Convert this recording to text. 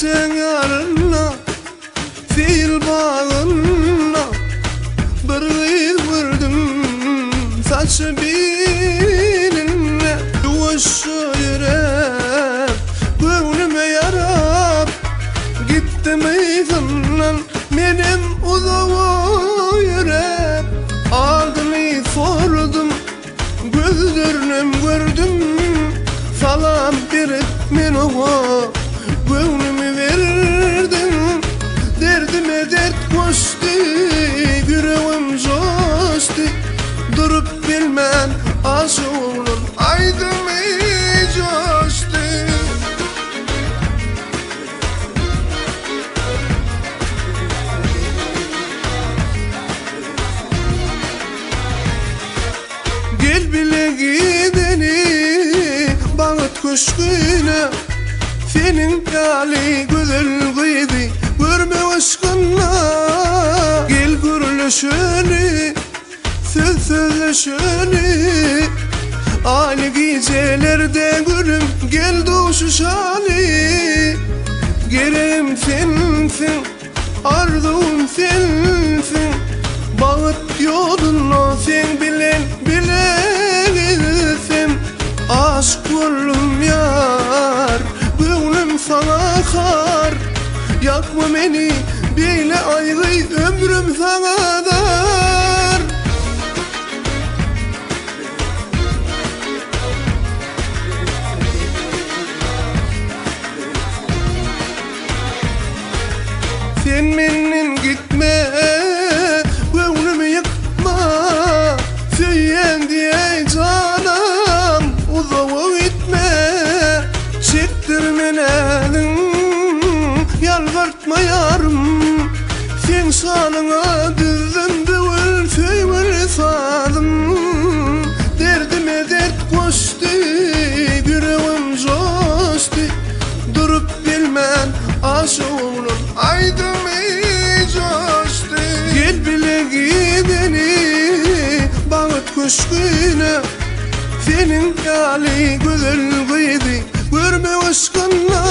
giysen yarına fil bağına bir vurdum saçı bilinme duvuşu yürek gönlüme yarab gittim izimden benim uzağa yürek aldığını sordum gözlerim gördüm salam berip men oğa gönlümü verdim derdime dert koştu yüreğim coştu durup bilmem aşığımın aydımı coştu. Gel bile gideni bağıt köşküne senin kali güzel kıydı görme aşkınla gel gürleşeni sözleşeni Ali gecelerde gülüm gel doğuşuşani gereğim sensin arzum sensin bağıt yolunu sen bilen bilensin aşk oldum yar gönlüm sana kar yakma beni böyle ayrı ömrüm sana dar. Sen benim gitme gönlümü yıkma söyleyen diye canım uzağa gitme çektirmen elin yalvartma yarım sen sanına düzdüm büyül söyle sadım derdime dert koştu yüreğim coştu durup bilmen aşığımın aydımı coştu. Gel bile gideni bağıt köşküne senin kali güzel kıydı görme aşkınla